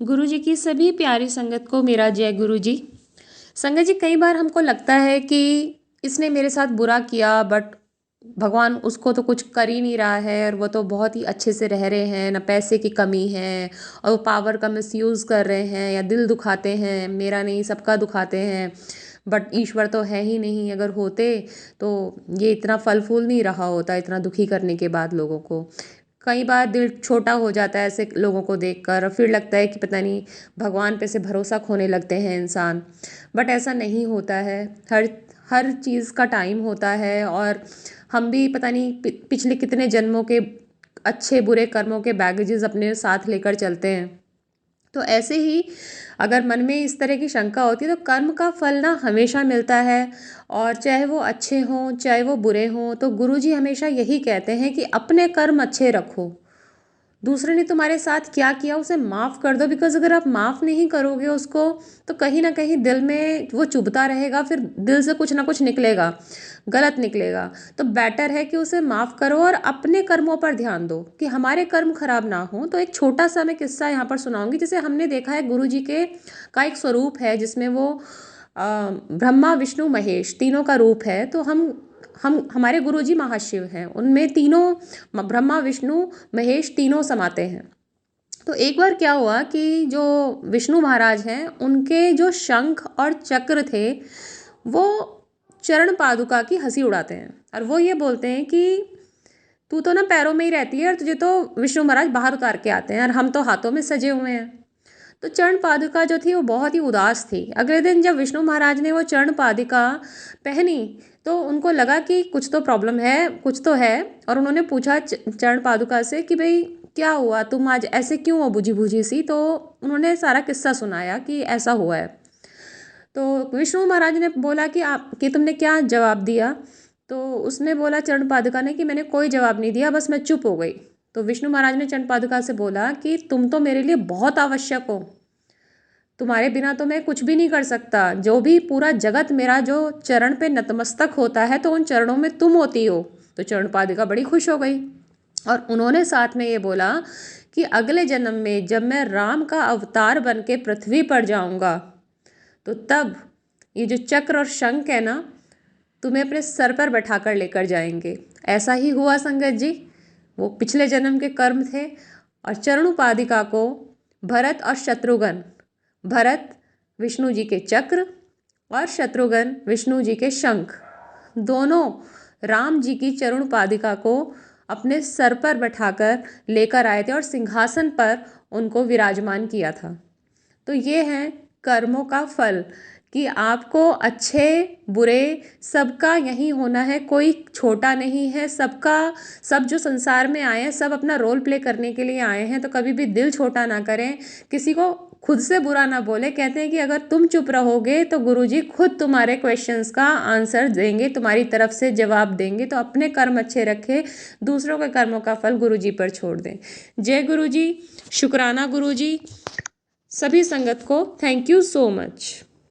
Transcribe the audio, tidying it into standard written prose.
गुरु जी की सभी प्यारी संगत को मेरा जय गुरु जी। संगत जी, कई बार हमको लगता है कि इसने मेरे साथ बुरा किया, बट भगवान उसको तो कुछ कर ही नहीं रहा है और वो तो बहुत ही अच्छे से रह रहे हैं, ना पैसे की कमी है और वो पावर का मिसयूज़ कर रहे हैं या दिल दुखाते हैं, मेरा नहीं सबका दुखाते हैं। बट ईश्वर तो है ही नहीं, अगर होते तो ये इतना फल फूल नहीं रहा होता, इतना दुखी करने के बाद लोगों को। कई बार दिल छोटा हो जाता है ऐसे लोगों को देखकर, और फिर लगता है कि पता नहीं भगवान पे से भरोसा खोने लगते हैं इंसान। बट ऐसा नहीं होता है। हर हर चीज़ का टाइम होता है, और हम भी पता नहीं पिछले कितने जन्मों के अच्छे बुरे कर्मों के बैगेजेस अपने साथ लेकर चलते हैं। तो ऐसे ही अगर मन में इस तरह की शंका होती है तो कर्म का फल ना हमेशा मिलता है, और चाहे वो अच्छे हों चाहे वो बुरे हों, तो गुरुजी हमेशा यही कहते हैं कि अपने कर्म अच्छे रखो। दूसरे ने तुम्हारे साथ क्या किया उसे माफ़ कर दो, बिकॉज़ अगर आप माफ़ नहीं करोगे उसको तो कहीं ना कहीं दिल में वो चुभता रहेगा, फिर दिल से कुछ ना कुछ निकलेगा, गलत निकलेगा। तो बेटर है कि उसे माफ़ करो और अपने कर्मों पर ध्यान दो कि हमारे कर्म खराब ना हो। तो एक छोटा सा मैं किस्सा यहाँ पर सुनाऊंगी, जिसे हमने देखा है गुरु जी के का एक स्वरूप है जिसमें वो ब्रह्मा विष्णु महेश तीनों का रूप है। तो हम हमारे गुरुजी महाशिव हैं, उनमें तीनों ब्रह्मा विष्णु महेश तीनों समाते हैं। तो एक बार क्या हुआ कि जो विष्णु महाराज हैं उनके जो शंख और चक्र थे वो चरण पादुका की हंसी उड़ाते हैं, और वो ये बोलते हैं कि तू तो ना पैरों में ही रहती है और तुझे तो विष्णु महाराज बाहर उतार के आते हैं और हम तो हाथों में सजे हुए हैं। तो चरण पादुका जो थी वो बहुत ही उदास थी। अगले दिन जब विष्णु महाराज ने वो चरण पादुका पहनी तो उनको लगा कि कुछ तो प्रॉब्लम है, कुछ तो है। और उन्होंने पूछा चरण पादुका से कि भाई क्या हुआ, तुम आज ऐसे क्यों हो बुझी बुझी सी। तो उन्होंने सारा किस्सा सुनाया कि ऐसा हुआ है। तो विष्णु महाराज ने बोला कि तुमने क्या जवाब दिया। तो उसने बोला चरण पादुका ने कि मैंने कोई जवाब नहीं दिया, बस मैं चुप हो गई। तो विष्णु महाराज ने चरण पादुका से बोला कि तुम तो मेरे लिए बहुत आवश्यक हो, तुम्हारे बिना तो मैं कुछ भी नहीं कर सकता। जो भी पूरा जगत मेरा जो चरण पे नतमस्तक होता है तो उन चरणों में तुम होती हो। तो चरण पादुका बड़ी खुश हो गई, और उन्होंने साथ में ये बोला कि अगले जन्म में जब मैं राम का अवतार बन के पृथ्वी पर जाऊंगा तो तब ये जो चक्र और शंख है ना, तुम्हें अपने सर पर बैठा कर लेकर जाएंगे। ऐसा ही हुआ संगत जी। वो पिछले जन्म के कर्म थे, और चरणोपादिका को भरत और शत्रुघ्न, भरत विष्णु जी के चक्र और शत्रुघ्न विष्णु जी के शंख, दोनों राम जी की चरणोपादिका को अपने सर पर बैठाकर लेकर आए थे और सिंहासन पर उनको विराजमान किया था। तो ये है कर्मों का फल, कि आपको अच्छे बुरे सबका यही होना है, कोई छोटा नहीं है। सबका सब जो संसार में आए हैं सब अपना रोल प्ले करने के लिए आए हैं। तो कभी भी दिल छोटा ना करें, किसी को खुद से बुरा ना बोले। कहते हैं कि अगर तुम चुप रहोगे तो गुरुजी खुद तुम्हारे क्वेश्चंस का आंसर देंगे, तुम्हारी तरफ से जवाब देंगे। तो अपने कर्म अच्छे रखें, दूसरों के कर्मों का फल गुरुजी पर छोड़ दें। जय गुरुजी, शुक्राना गुरुजी। सभी संगत को थैंक यू सो मच।